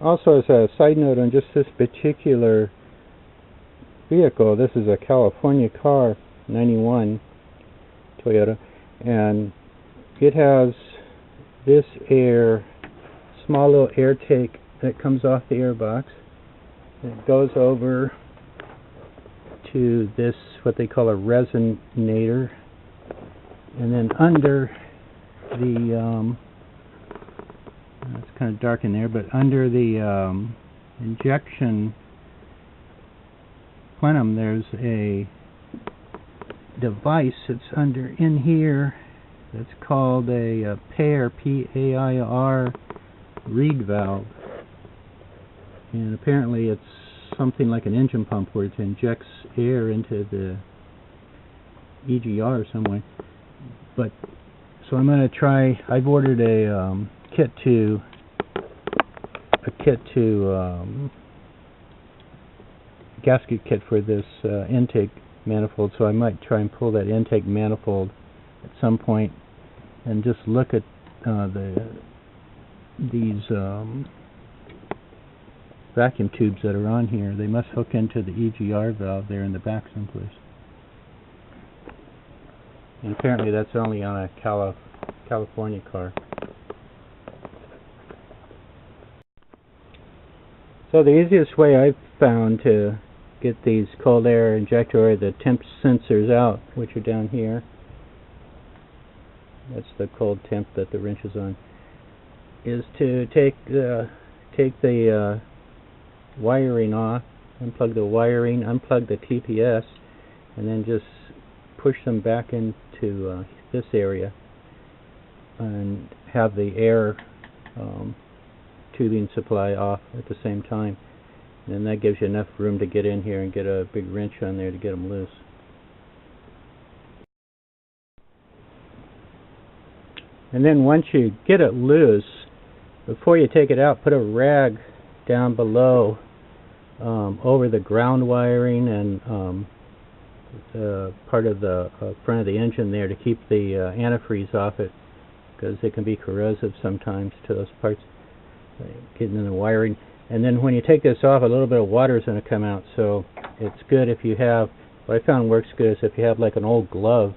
Also, as a side note on just this particular vehicle, this is a California car, 91 Toyota, and it has this small little air take that comes off the airbox. It goes over to this, what they call a resonator, and then under the it's kind of dark in there, but under the injection plenum there's a device that's in here that's called a PAIR, P-A-I-R reed valve, and apparently it's something like an engine pump where it injects air into the EGR some way. But so I'm going to try. I've ordered a gasket kit for this intake manifold, so I might try and pull that intake manifold at some point and just look at these vacuum tubes that are on here. They must hook into the EGR valve there in the back someplace. And apparently that's only on a California car. So the easiest way I've found to get these cold air injector or the temp sensors out, which are down here, that's the cold temp that the wrench is on, is to take the wiring off, unplug the wiring, unplug the TPS, and then just push them back into this area and have the air tubing supply off at the same time. And that gives you enough room to get in here and get a big wrench on there to get them loose. And then once you get it loose, before you take it out, put a rag down below over the ground wiring and part of the front of the engine there to keep the antifreeze off it, because it can be corrosive sometimes to those parts getting in the wiring. And then when you take this off, a little bit of water is going to come out, so it's good if you have, what I found works good is if you have like an old glove,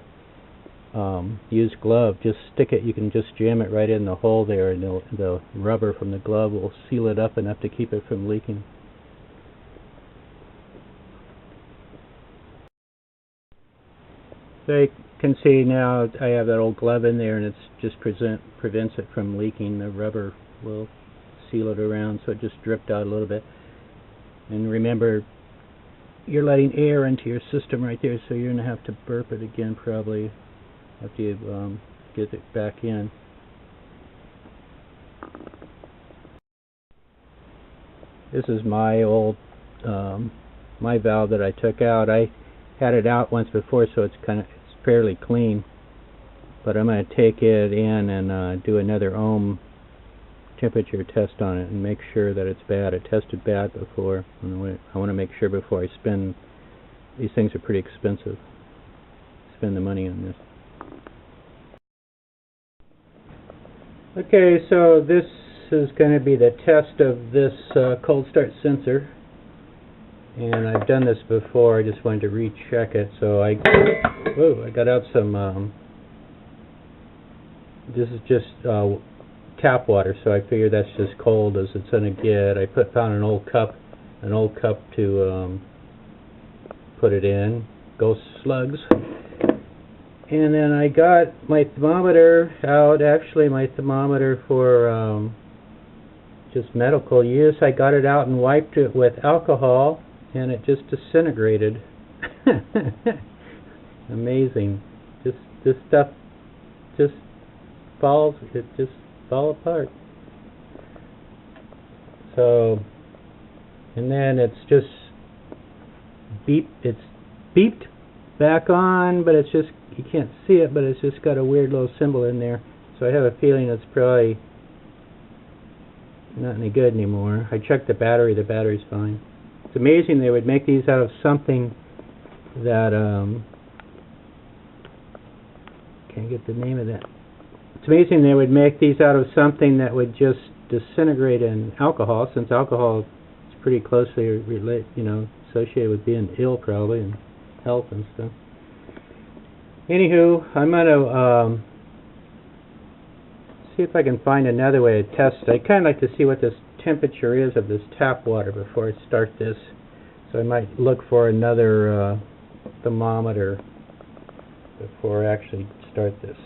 used glove, just stick it, you can just jam it right in the hole there, and the rubber from the glove will seal it up enough to keep it from leaking. So you can see now I have that old glove in there, and it's just prevents it from leaking. The rubber will seal it around, so it just dripped out a little bit. And remember, you're letting air into your system right there, so you're going to have to burp it again probably after you get it back in. This is my old my valve that I took out. I had it out once before, so it's fairly clean, but I'm going to take it in and do another ohm temperature test on it and make sure that it's bad. It tested bad before, and I want to make sure before I spend. These things are pretty expensive. Spend the money on this. Okay, so this is going to be the test of this cold start sensor, and I've done this before. I just wanted to recheck it. So I got out some. This is just tap water, so I figure that's just cold as it's going to get. I found an old cup to put it in. Go slugs. And then I got my thermometer out. Actually, my thermometer for just medical use. I got it out and wiped it with alcohol, and it just disintegrated. Amazing. This stuff just falls. It just fall apart. So, and then it's just it's beeped back on, but it's just, you can't see it, but it's just got a weird little symbol in there. So I have a feeling it's probably not any good anymore. I checked the battery's fine. It's amazing they would make these out of something that can't get the name of that. It's amazing they would make these out of something that would just disintegrate in alcohol, since alcohol is pretty closely associated with being ill probably and health and stuff. Anywho, I'm gonna see if I can find another way to test it. I kind of like to see what this temperature is of this tap water before I start this. So I might look for another thermometer before I actually start this.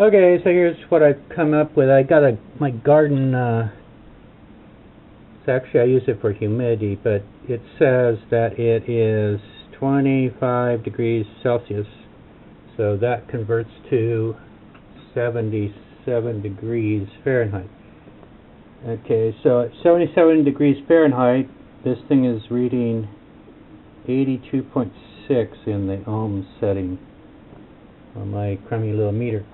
Okay, so here's what I've come up with. I got my garden, so actually I use it for humidity, but it says that it is 25 degrees Celsius, so that converts to 77 degrees Fahrenheit. Okay, so at 77 degrees Fahrenheit, this thing is reading 82.6 in the ohm setting on my crummy little meter.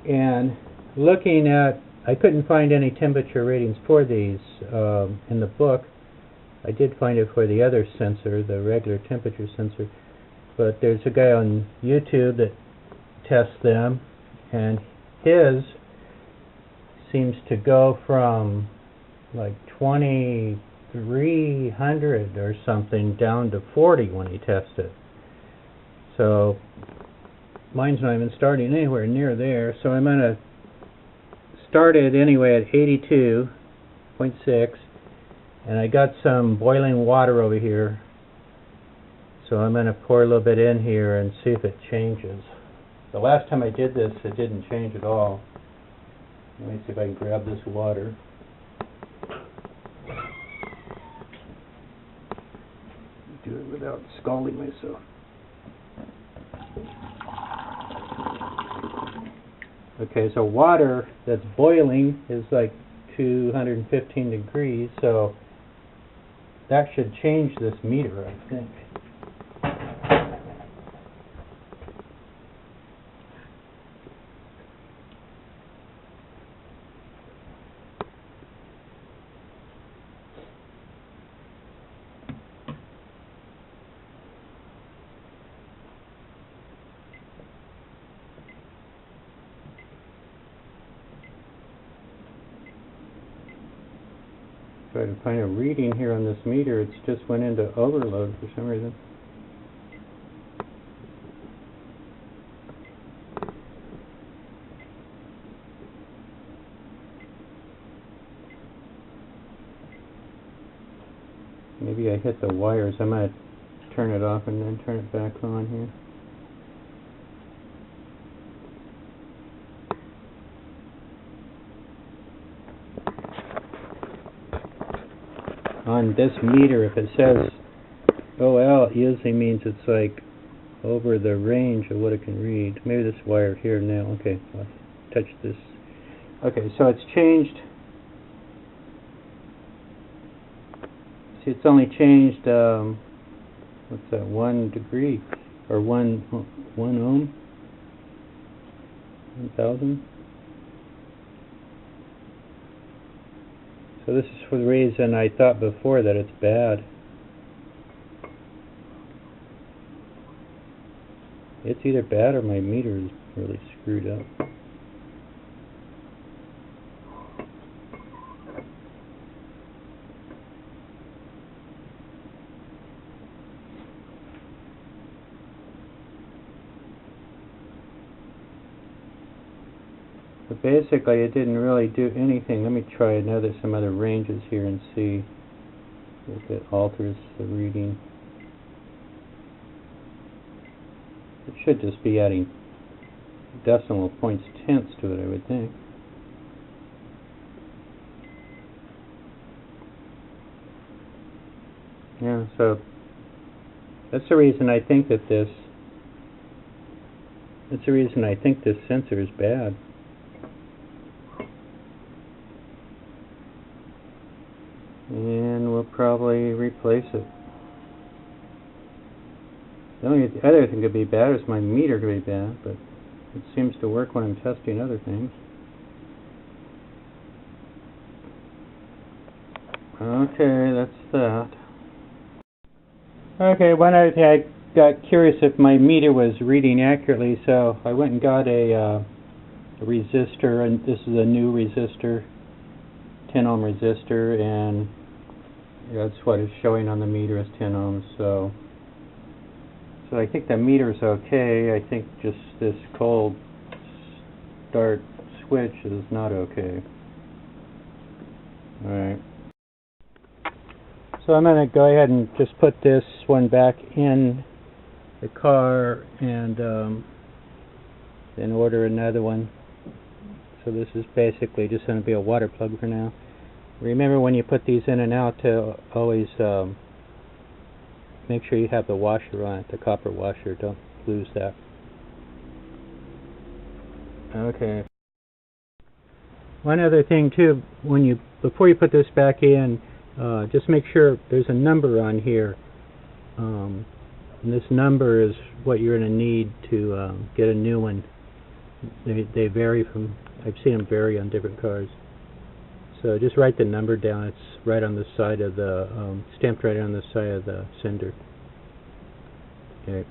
And looking at, I couldn't find any temperature ratings for these in the book. I did find it for the other sensor, the regular temperature sensor, but there's a guy on YouTube that tests them, and his seems to go from like 2300 or something down to 40 when he tests it. So mine's not even starting anywhere near there, so I'm going to start it anyway at 82.6, and I got some boiling water over here, so I'm going to pour a little bit in here and see if it changes. The last time I did this, it didn't change at all. Let me see if I can grab this water. Do it without scalding myself. Okay, so water that's boiling is like 215 degrees, so that should change this meter, I think. Try to find a reading here on this meter. It's just went into overload for some reason. Maybe I hit the wires. I might turn it off and then turn it back on here. On this meter, if it says OL, it usually means it's like over the range of what it can read. Maybe this wire here now. Okay, I'll touch this. Okay, so it's changed. See, it's only changed, what's that, 1 degree, or 1 ohm? 1,000? So this is for the reason I thought before that it's bad. It's either bad or my meter is really screwed up. But basically it didn't really do anything. Let me try some other ranges here and see if it alters the reading. It should just be adding decimal points tenths to it, I would think. Yeah, so that's the reason I think that this sensor is bad. And we'll probably replace it. The only other thing could be bad is my meter could be bad, but it seems to work when I'm testing other things. Okay, that's that. Okay, I got curious if my meter was reading accurately, so I went and got a resistor, and this is a new resistor, 10 ohm resistor, and that's what it's showing on the meter is 10 ohms. So I think the meter's okay. I think just this cold start switch is not okay. Alright. So I'm going to go ahead and just put this one back in the car and then order another one. So this is basically just going to be a water plug for now. Remember, when you put these in and out, to always make sure you have the washer on it, the copper washer. Don't lose that. Okay. One other thing too, before you put this back in, just make sure there's a number on here. And this number is what you're going to need to get a new one. They vary from, I've seen them vary on different cars. So just write the number down. It's right on the side of the, stamped right on the side of the sender. Okay.